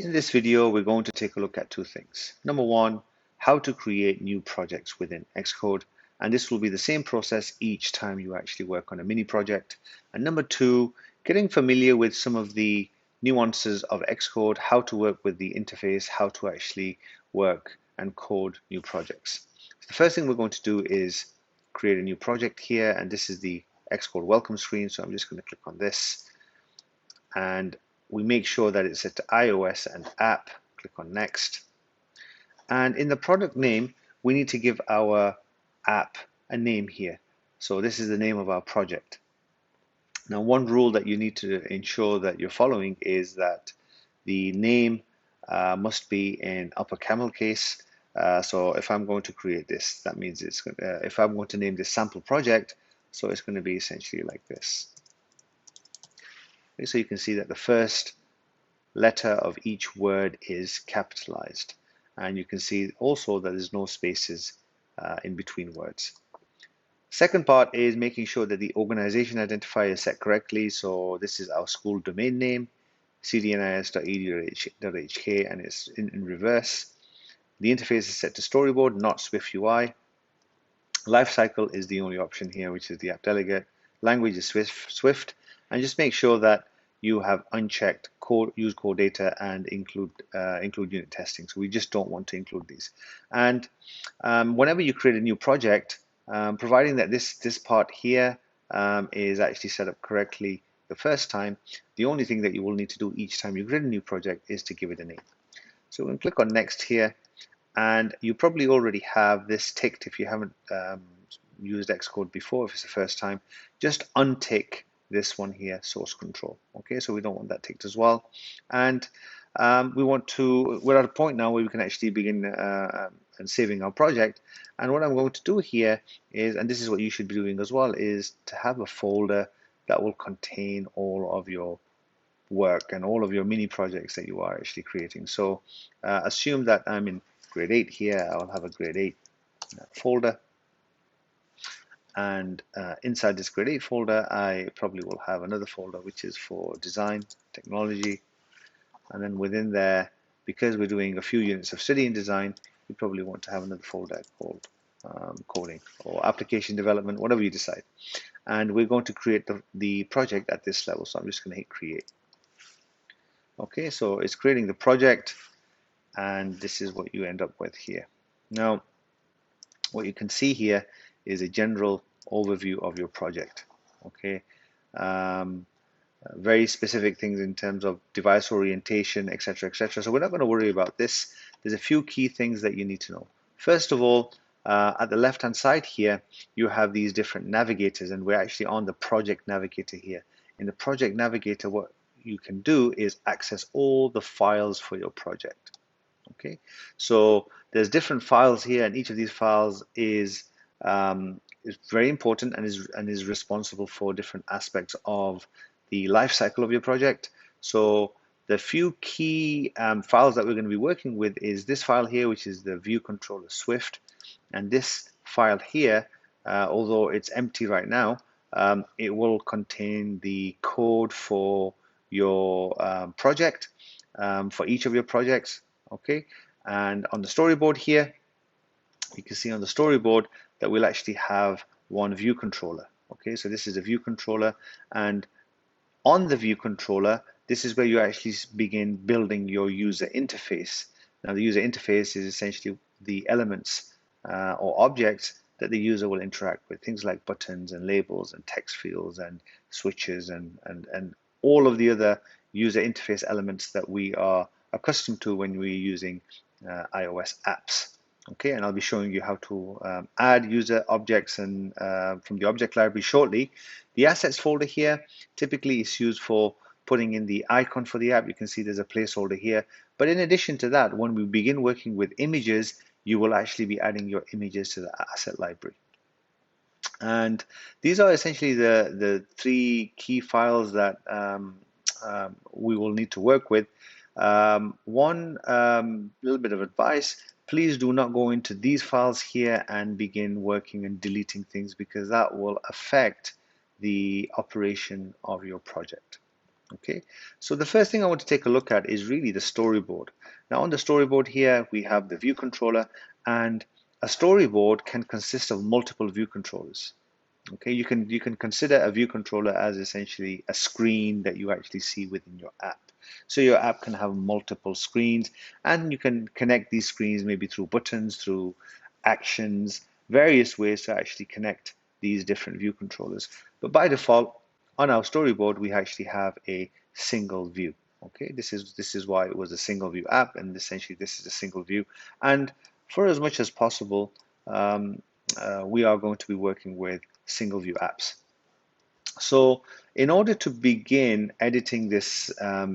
In this video, we're going to take a look at two things. Number one, how to create new projects within Xcode. And this will be the same process each time you actually work on a mini project. And number two, getting familiar with some of the nuances of Xcode, how to work with the interface, how to actually work and code new projects. So the first thing we're going to do is create a new project here. And this is the Xcode welcome screen. So I'm just going to click on this. And we make sure that it's set to iOS and app. Click on next. And in the product name, we need to give our app a name here. So this is the name of our project. Now, one rule that you need to ensure that you're following is that the name must be in upper camel case. So if I'm going to create this, that means it's if I'm going to name this sample project, so it's going to be essentially like this. Okay, so you can see that the first letter of each word is capitalized, and you can see also that there's no spaces in between words. Second part is making sure that the organization identifier is set correctly. So this is our school domain name, cdnis.edu.hk, and it's in reverse. The interface is set to storyboard, not Swift UI. Lifecycle is the only option here, which is the app delegate. Language is Swift, and just make sure that you have unchecked use core data and include unit testing. So we just don't want to include these. And whenever you create a new project, providing that this part here is actually set up correctly the first time, the only thing that you will need to do each time you create a new project is to give it a name. So we're going to click on next here, and you probably already have this ticked if you haven't used Xcode before. If it's the first time, just untick this one here, source control. Okay, so we don't want that ticked as well. And we're at a point now where we can actually begin and saving our project. And what I'm going to do here is, and this is what you should be doing as well, is to have a folder that will contain all of your work and all of your mini projects that you are actually creating. So assume that I'm in grade 8 here. I'll have a grade 8 folder. And inside this grade 8 folder, I probably will have another folder which is for design, technology. And then within there, because we're doing a few units of study in design, you probably want to have another folder called coding or application development, whatever you decide. And we're going to create the project at this level. So I'm just going to hit create. Okay, so it's creating the project, and this is what you end up with here. Now, what you can see here is a general overview of your project. Okay, very specific things in terms of device orientation, etc., etc. So we're not going to worry about this. There's a few key things that you need to know. First of all, at the left-hand side here, you have these different navigators, and we're actually on the project navigator here. In the project navigator, what you can do is access all the files for your project. Okay, so there's different files here, and each of these files is very important and is responsible for different aspects of the life cycle of your project. So the few key files that we're going to be working with is this file here, which is the view controller Swift, and this file here, although it's empty right now, it will contain the code for your project, for each of your projects. Okay, and on the storyboard here, you can see on the storyboard that we'll actually have one view controller. Okay, so this is a view controller, and on the view controller, this is where you actually begin building your user interface. Now, the user interface is essentially the elements or objects that the user will interact with, things like buttons and labels and text fields and switches and all of the other user interface elements that we are accustomed to when we're using iOS apps. Okay, and I'll be showing you how to add user objects and from the object library shortly. The assets folder here typically is used for putting in the icon for the app. You can see there's a placeholder here. But in addition to that, when we begin working with images, you will actually be adding your images to the asset library. And these are essentially the three key files that we will need to work with. One little bit of advice: please do not go into these files here and begin working and deleting things, because that will affect the operation of your project. Okay, so the first thing I want to take a look at is really the storyboard. Now on the storyboard here, we have the view controller, and a storyboard can consist of multiple view controllers. Okay, you can consider a view controller as essentially a screen that you actually see within your app. So your app can have multiple screens, and you can connect these screens maybe through buttons, through actions, various ways to actually connect these different view controllers. But by default, on our storyboard, we actually have a single view. Okay, this is why it was a single view app, and essentially this is a single view. And for as much as possible, we are going to be working with single view apps. So in order to begin editing this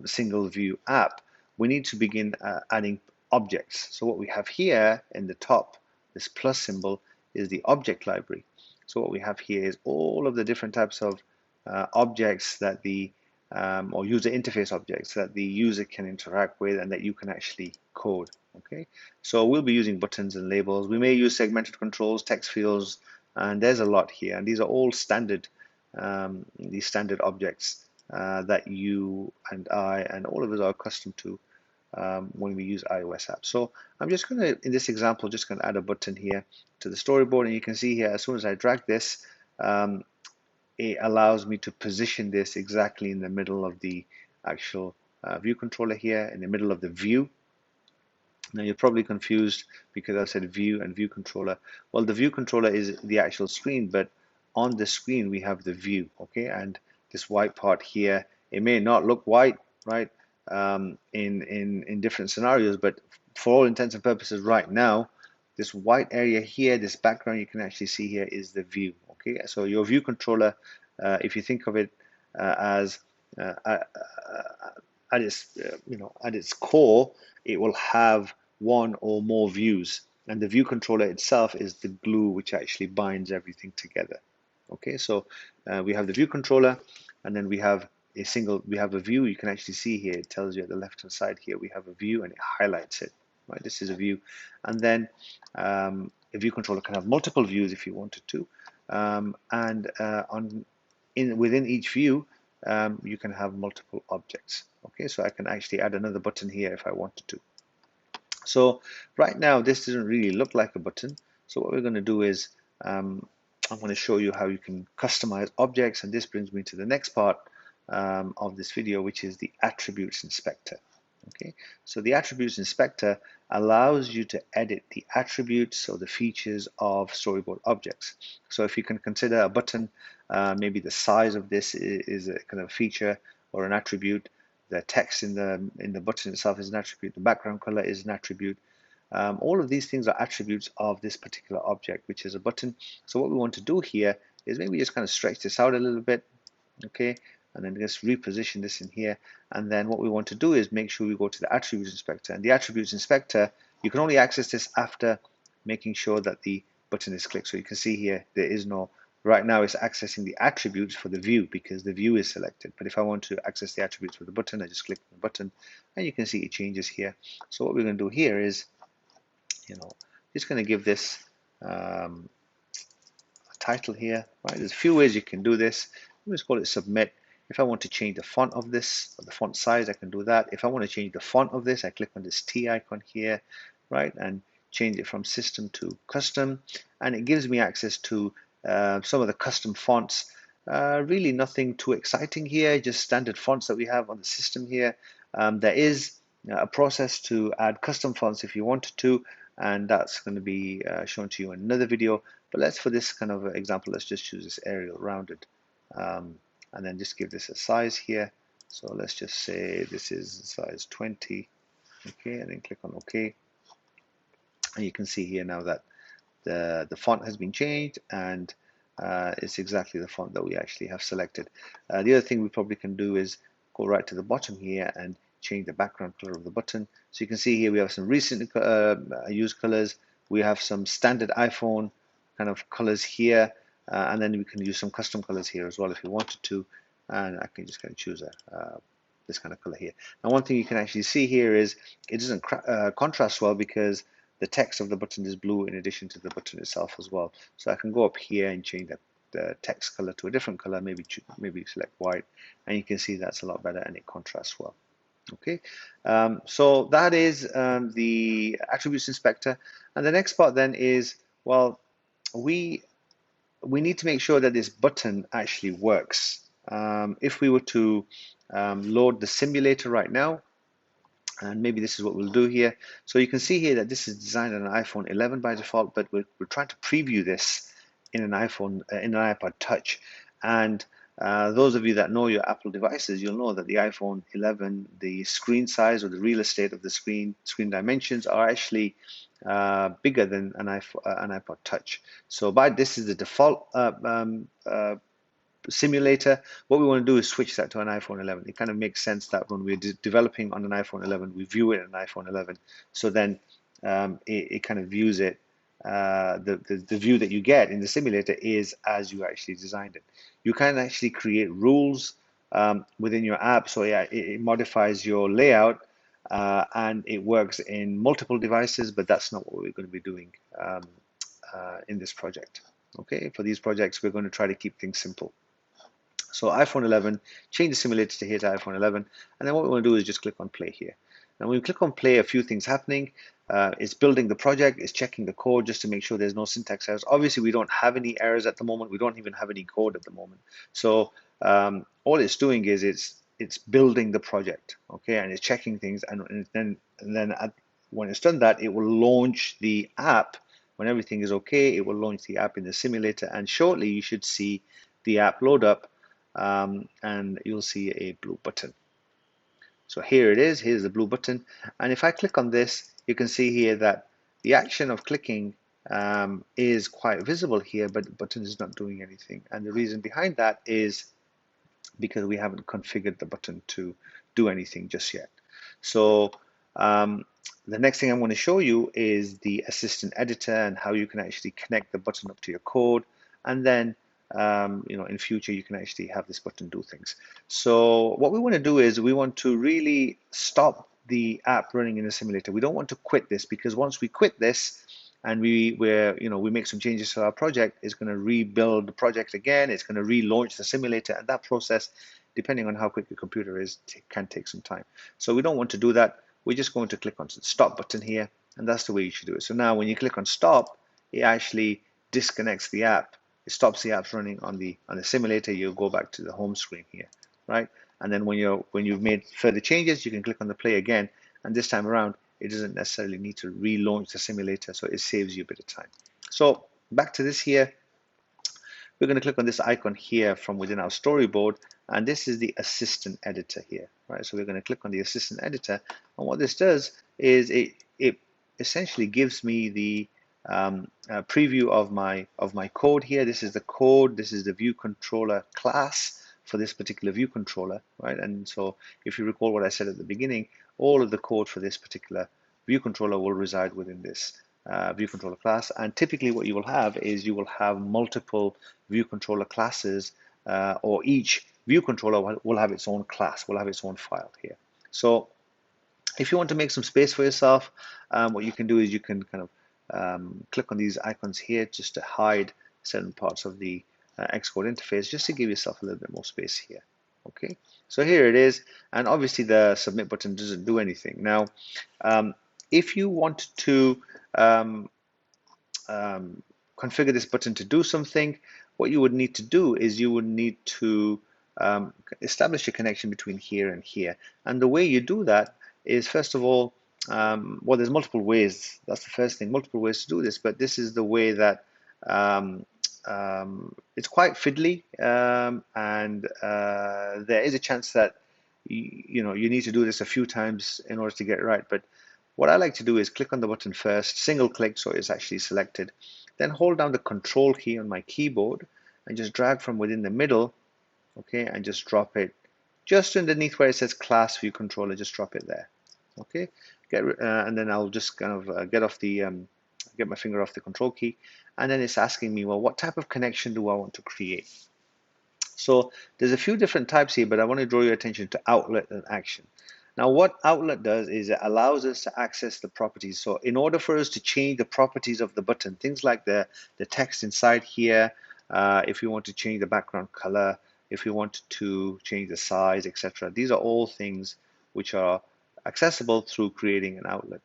single view app, we need to begin adding objects. So what we have here in the top, this plus symbol, is the object library. So what we have here is all of the different types of objects that or user interface objects that the user can interact with and that you can actually code. Okay, so we'll be using buttons and labels. We may use segmented controls, text fields, and there's a lot here. And these are all standard these standard objects that you and I and all of us are accustomed to when we use iOS apps. So I'm just going to, in this example, just going to add a button here to the storyboard, and you can see here as soon as I drag this, it allows me to position this exactly in the middle of the actual view controller here, in the middle of the view. Now you're probably confused because I said view and view controller. Well, the view controller is the actual screen, but on the screen we have the view, okay? And this white part here, it may not look white, right? In different scenarios, but for all intents and purposes right now, this white area here, this background you can actually see here is the view, okay? So your view controller, if you think of it as at its at its core, it will have one or more views, and the view controller itself is the glue which actually binds everything together. Okay, so we have the view controller, and then we have a view. You can actually see here, it tells you at the left hand side here we have a view, and it highlights it, right? This is a view. And then a view controller can have multiple views if you wanted to, and within each view you can have multiple objects. Okay, so I can actually add another button here if I wanted to. So right now this doesn't really look like a button. So what we're going to do is I'm going to show you how you can customize objects, and this brings me to the next part of this video, which is the attributes inspector. Okay, so the attributes inspector allows you to edit the attributes or the features of storyboard objects. So if you can consider a button, maybe the size of this is a kind of feature or an attribute. The text in the button itself is an attribute. The background color is an attribute. All of these things are attributes of this particular object, which is a button. So what we want to do here is maybe just kind of stretch this out a little bit, okay, and then just reposition this in here. And then what we want to do is make sure we go to the attributes inspector. And the attributes inspector, you can only access this after making sure that the button is clicked. So you can see here there is no, right now it's accessing the attributes for the view because the view is selected. But if I want to access the attributes for the button, I just click the button, and you can see it changes here. So what we're going to do here is, just going to give this a title here, right? There's a few ways you can do this. Let's call it submit. If I want to change the font of this, or the font size, I can do that. If I want to change the font of this, I click on this T icon here, right, and change it from system to custom, and it gives me access to some of the custom fonts. Really nothing too exciting here, just standard fonts that we have on the system here. There is a process to add custom fonts if you wanted to, and that's going to be shown to you in another video. But for this kind of example, let's just choose this Arial rounded, and then just give this a size here. So let's just say this is size 20, okay, and then click on OK. And you can see here now that the font has been changed, and it's exactly the font that we actually have selected. The other thing we probably can do is go right to the bottom here and change the background color of the button. So you can see here we have some recent used colors. We have some standard iPhone kind of colors here, and then we can use some custom colors here as well if we wanted to. And I can just kind of choose this kind of color here. Now one thing you can actually see here is it doesn't contrast well because the text of the button is blue in addition to the button itself as well. So I can go up here and change that the text color to a different color, maybe select white, and you can see that's a lot better and it contrasts well. Okay, so that is the attributes inspector, and the next part then is, well, we need to make sure that this button actually works. If we were to load the simulator right now, and maybe this is what we'll do here. So you can see here that this is designed on an iPhone 11 by default, but we're trying to preview this in an iPod Touch. And those of you that know your Apple devices, you'll know that the iPhone 11, the screen size or the real estate of the screen dimensions are actually bigger than an iPod Touch. So this is the default simulator. What we want to do is switch that to an iPhone 11. It kind of makes sense that when we're developing on an iPhone 11, we view it on an iPhone 11. So then it kind of views it. The view that you get in the simulator is as you actually designed it. You can actually create rules within your app, so it modifies your layout and it works in multiple devices, but that's not what we're going to be doing in this project. Okay, for these projects, we're going to try to keep things simple. So iPhone 11, change the simulator to here to iPhone 11, and then what we want to do is just click on play here. Now when we click on play, a few things happening. It's building the project, it's checking the code just to make sure there's no syntax errors. Obviously, we don't have any errors at the moment. We don't even have any code at the moment. So all it's doing is it's building the project, okay, and it's checking things, and then when it's done that, it will launch the app. When everything is okay, it will launch the app in the simulator, and shortly you should see the app load up. And you'll see a blue button. So here it is, here's the blue button, and if I click on this, you can see here that the action of clicking is quite visible here, but the button is not doing anything, and the reason behind that is because we haven't configured the button to do anything just yet. So the next thing I'm going to show you is the assistant editor and how you can actually connect the button up to your code, and then in future you can actually have this button do things. So what we want to do is we want to really stop the app running in the simulator. We don't want to quit this, because once we quit this and we make some changes to our project, it's going to rebuild the project again, it's going to relaunch the simulator, and that process, depending on how quick your computer is, can take some time. So we don't want to do that. We're just going to click on the stop button here, and that's the way you should do it. So now when you click on stop, it actually disconnects the app. It stops the apps running on the simulator. You'll go back to the home screen here, right? And then when you've made further changes, you can click on the play again, and this time around it doesn't necessarily need to relaunch the simulator, so it saves you a bit of time. So back to this here, we're going to click on this icon here from within our storyboard, and this is the assistant editor here, right? So we're going to click on the assistant editor, and what this does is it essentially gives me the preview of my code here. This is the code, this is the view controller class for this particular view controller, right? And so if you recall what I said at the beginning, all of the code for this particular view controller will reside within this view controller class. And typically what you will have is you will have multiple view controller classes, or each view controller will have its own class, will have its own file here. So if you want to make some space for yourself, what you can do is you can kind of click on these icons here just to hide certain parts of the Xcode interface, just to give yourself a little bit more space here. Okay, so here it is, and obviously the submit button doesn't do anything. Now, if you want to configure this button to do something, what you would need to do is you would need to establish a connection between here and here. And the way you do that is, first of all, well, there's multiple ways. That's the first thing, multiple ways to do this, but this is the way that it's quite fiddly, and there is a chance that you need to do this a few times in order to get it right. But what I like to do is click on the button first, single click so it's actually selected, then hold down the control key on my keyboard and just drag from within the middle, okay, and just drop it just underneath where it says class view controller. Just drop it there, okay. And then I'll just kind of get my finger off the control key, and then it's asking me, well, what type of connection do I want to create? So there's a few different types here, but I want to draw your attention to outlet and action. Now what outlet does is it allows us to access the properties. So in order for us to change the properties of the button, things like the text inside here, if you want to change the background color, if you want to change the size, etc. These are all things which are accessible through creating an outlet.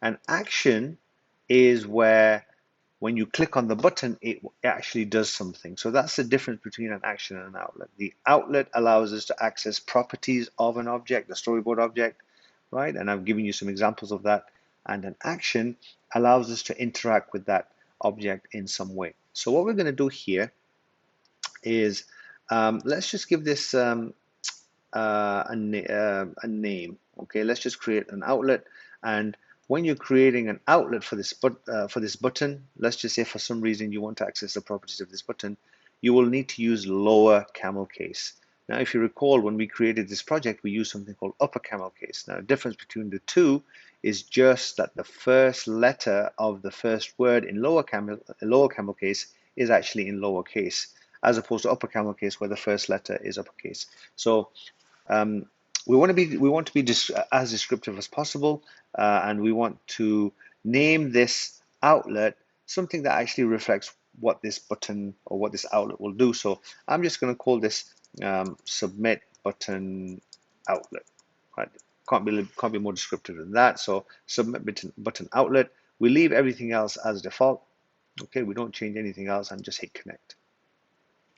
An action is where when you click on the button, it actually does something. So that's the difference between an action and an outlet. The outlet allows us to access properties of an object, the storyboard object, right? And I've given you some examples of that. And an action allows us to interact with that object in some way. So what we're going to do here is let's just give this a name. Okay, let's just create an outlet. And when you're creating an outlet for this button, let's just say for some reason you want to access the properties of this button, you will need to use lower camel case. Now, if you recall, when we created this project, we used something called upper camel case. Now, the difference between the two is just that the first letter of the first word in lower camel case is actually in lower case, as opposed to upper camel case where the first letter is uppercase. So we want to be as descriptive as possible, and we want to name this outlet something that actually reflects what this button or what this outlet will do. So I'm just going to call this submit button outlet. Right? Can't be more descriptive than that. So submit button outlet. We leave everything else as default. Okay, we don't change anything else and just hit connect.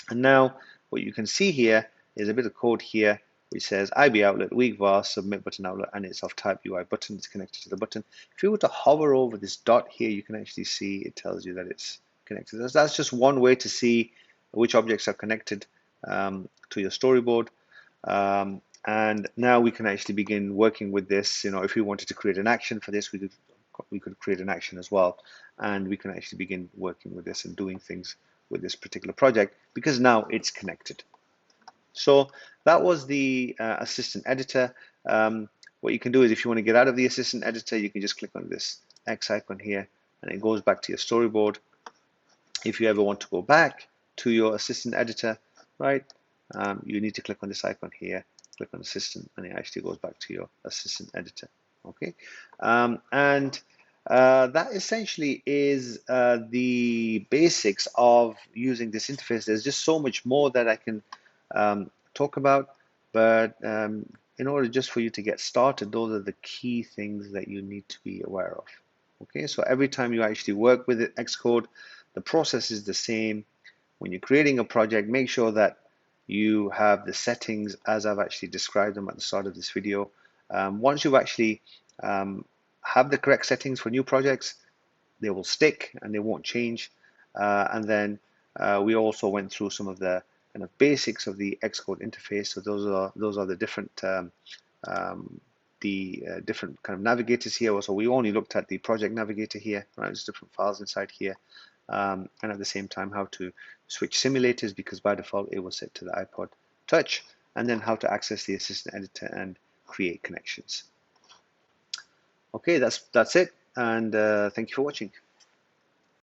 And now what you can see here is a bit of code here which says IB outlet, weak var, submit button outlet, and it's of type UI button. It's connected to the button. If you were to hover over this dot here, you can actually see it tells you that it's connected. That's just one way to see which objects are connected to your storyboard. And now we can actually begin working with this. You know, if we wanted to create an action for this, we could create an action as well, and we can actually begin working with this and doing things with this particular project because now it's connected. So that was the assistant editor. What you can do is if you want to get out of the assistant editor, you can just click on this X icon here and it goes back to your storyboard. If you ever want to go back to your assistant editor, right, you need to click on this icon here, click on assistant, and it actually goes back to your assistant editor. Okay, that essentially is the basics of using this interface. There's just so much more that I can talk about, but in order just for you to get started, those are the key things that you need to be aware of. Okay, so every time you actually work with Xcode, the process is the same. When you're creating a project, make sure that you have the settings as I've actually described them at the start of this video. Once you actually have the correct settings for new projects, they will stick and they won't change. And then we also went through some of the kind of basics of the Xcode interface. So those are the different different kind of navigators here. So we only looked at the project navigator here, right? There's different files inside here. And at the same time, how to switch simulators, because by default it was set to the iPod Touch, and then how to access the assistant editor and create connections. Okay, that's it, and thank you for watching.